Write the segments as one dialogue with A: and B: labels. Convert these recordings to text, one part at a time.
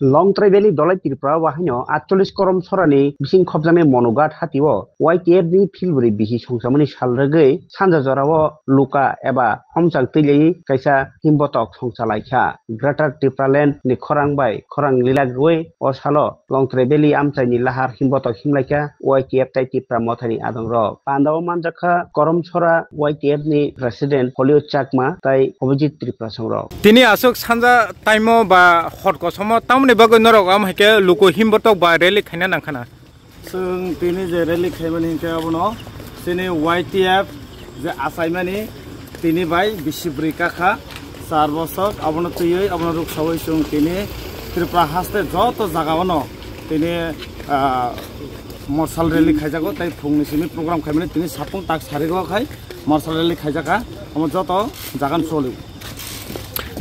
A: लं ट्राइबेली दलाइ त्रिपुरा वाहिनो 48 करम सरानि बिसिं खबजानाय मनोगाट हातिओ YTF नि फिलबुरि बिहि संसामनि सालरगै सानजा जराव लुका एबा हमजां तैलायै कायसा हिमबतक संसालायखा ग्रेटर त्रिपुरालेण्ड नि खरांबाय खरां लीलागुइ अ सालो लं ट्राइबेली आमचाइनि लाहार हिमबतक हिमलायखा YTF ताइ त्रिपुरा मथानि आदंर पान्दाव मानजाखा करम सरा YTF नि प्रेसिडेंट हलिउ चाकमा ताइ अभिजित त्रिपुरा संग्र
B: तिनी आसक सानजा टाइमो बा हटको सम तामने बागै नरक आम हाके लुको हिमबतक बा रेली खायना नांखाना
C: जों तिनी जे रेली खायमानि हिंखे अबनो तिनी YTF जे आसायमानि तिनी बाय बिसिब्रै काखा 4 बছর अबनो तुयै अबनो रुखसावै जों तिनी त्रिपुरा हास्ते जत जागावनो तिनी मर्साल रेली खायजागो ताइ फुंनिसिनि प्रग्राम खायमानि तिनी सापुं ताक सारिगो खाय मर्साल रेली खायजाका अम जत जागान सलि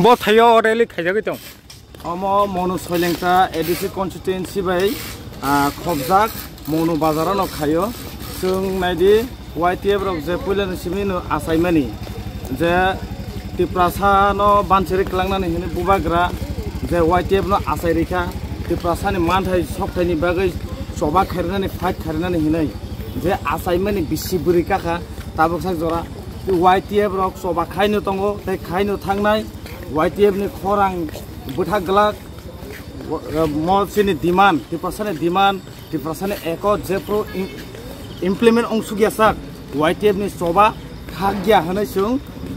B: बो थायो रेली खायजागै दं
C: अमो मनु सलेंटा एडिसि कन्स्टिट्युएन्सि बाय खबजाक मनु बाजाराव खायो जों नायदि YTF रक जे पुलिसनि आसायमानि जे त्रिपुरासानो बानसेरि क्लांनानै हिने बुबाग्रा जे YTF नो आसायरिखा त्रिपुरासानि मानथाय सप्ताहनि बागै सभा खारनानै फाइट खारनानै हिने जे आसायमानि बिसिबुरि काखा ताबकसा जरा YTF रक सभा खायनो दंगो ताइ खायनो थांनाय YTF नि खरां बुथागलाक मसिनि डिमान्ड त्रिपुरासानि एको जेप्रो इमप्लिमेन्ट अंसुगियासाक YTF नि सभा खागिया होनाय जों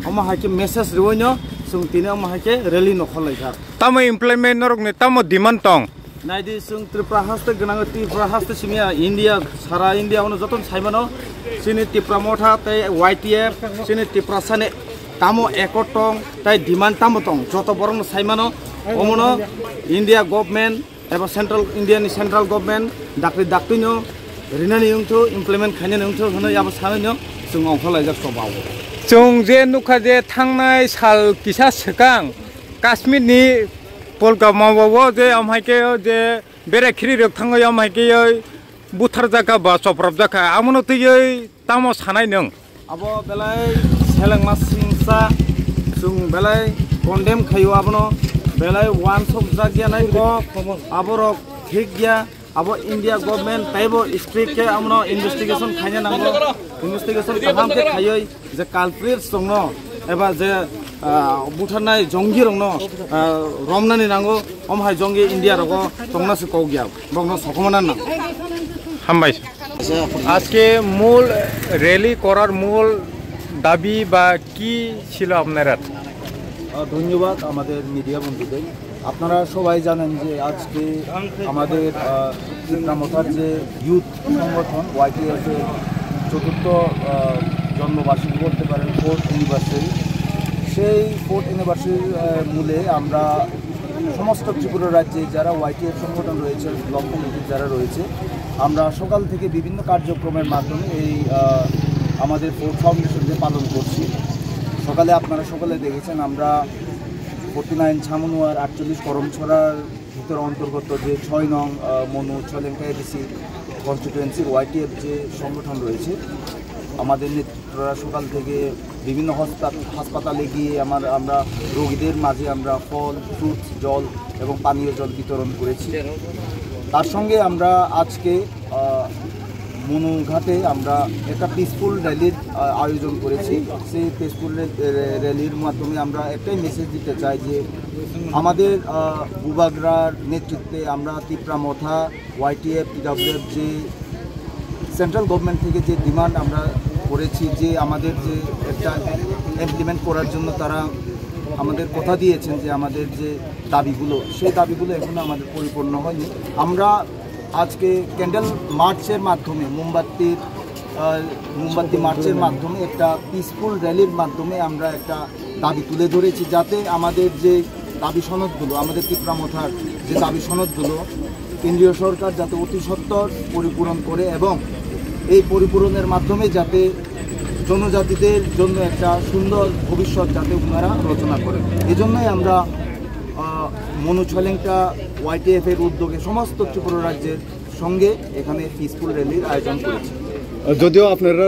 C: अमा हाके मेसेज रिवैनो जों तिनि अमा हाके रेली नखलायखा
B: तामो इमप्लिमेन्ट नरकनि तामो डिमान्ड दं
C: नायदि जों त्रिपुरा हास्ते गोनां त्रिपुरा हास्ते सिमिया इंडिया सारा इंडिया उन जतन साइमानो सिनि त्रिपुरा मथा तै YTF सिनि त्रिपुरासानि तामो एको टं तै डिमान्ड तामो टं जत बरन साइमानो अमनो इंडिया गभर्नमेंट एबा सेंट्रल इंडिया नि सेंट्रल गभर्नमेंट दाक्तिनो रिनानि उंथो इमप्लिमेन्ट खायनो उंथो होनो याबो सानैनो जों अंखलायजा सबाव
B: जों जे नुखा जे थांनाय साल किसा सकां काश्मीरनि पलगामावो जे आमहायके जे बेराखिरि रक थाङै आमहायके बुथार जाका बा सफ्राब जाका आमनो तयै तामो सानाय नों
C: आबो बेलाय सेलेंमा सिंसा जों बेलाय कन्डेम खायो आबनो बेलाय वान सक जागिया नाय को आबरक ठीक गया अब इंडिया गवर्नमेंट ताइबो स्ट्रिक्ट के आमनो इन्वेस्टिगेशन खायनो नांगो इन्वेस्टिगेशन खालाम के खायै जे काल्प्रिट्स दङ एबा जे बुथारनाय जंगि दङ रमनानि नांगो अमहाय जंगि इंडिया रगो दंनासो कौ गया बगनो सकमाना ना
B: हामबाय আজকে মূল র্যালি করার মূল দাবি বা কি ছিল আপনারা
D: ধন্যবাদ আমাদের মিডিয়া বন্ধুদের আপনারা সবাই জানেন যে আজকে আমাদের ত্রিপুরা যে ইউথ সংগঠন YTF এর চতুর্থ জন্মবার্ষিকী বলতে পারেন 4th অ্যানিভার্সারি সেই 4th অ্যানিভার্সারির মূলে আমরা সমস্ত ত্রিপুরা রাজ্যে যারা YTF সংগঠন রয়েছে ব্লক কমিটি যারা রয়েছে আমরা সকাল থেকে বিভিন্ন কার্যক্রমের মাধ্যমে এই আমাদের ফাউন্ডেশনকে পালন করছি সকালে আপনারা সকলে দেখেছেন আমরা 49 ছামনুয়ার 48 করমছড়ার ভিতর অন্তর্গত যে 6 নং মনু ছলেঙ্কা এডিসি কনস্টিটুয়েন্সির YTF যে সংগঠন রয়েছে আমাদের নেতৃত্বরা সকাল থেকে বিভিন্ন হাসপাতালে গিয়ে আমরা রোগীদের মাঝে আমরা ফল ফ্রুটস জল এবং পানীয় জল বিতরণ করেছি তার সঙ্গে আমরা আজকে মনুঘাটে আমরা একটা পিসফুল র্যালির আয়োজন করেছি সেই পিসফুল র্যালির মাধ্যমে আমরা একটাই মেসেজ দিতে চাই যে আমাদের বুবাগ্রার নেতৃত্বে আমরা ত্রিপুরা মথা YTF PWF যে সেন্ট্রাল গভর্নমেন্ট থেকে যে ডিমান্ড আমরা করেছি যে আমাদের যে একটা ইমপ্লিমেন্ট করার জন্য তারা আমাদের কথা দিয়েছেন যে আমাদের যে দাবিগুলো সেই দাবিগুলো এখনো আমাদের পরিপূর্ণ হয়নি আমরা আজকে ক্যান্ডেল মার্চের মাধ্যমে মোমবাতি মার্চের মাধ্যমে একটা পিসফুল র্যালির মাধ্যমে আমরা একটা দাবি তুলে ধরেছি যাতে আমাদের যে দাবি সনদগুলো আমাদের ত্রিপুরা মথার যে দাবি সনদগুলো কেন্দ্রীয় সরকার যাতে অতি সত্বর পরিপূরণ করে এবং এই পরিপূরণের মাধ্যমে যাতে জনজাতিদের জন্য একটা সুন্দর ভবিষ্যৎ যাতে ওনারা রচনা করেন এজন্যই আমরা মনু ছলেঙ্কা YTF এর উদ্যোগে সমস্ত ত্রিপুরা রাজ্যের সঙ্গে এখানে পিসফুল র্যালির আয়োজন করেছি
E: যদিও আপনারা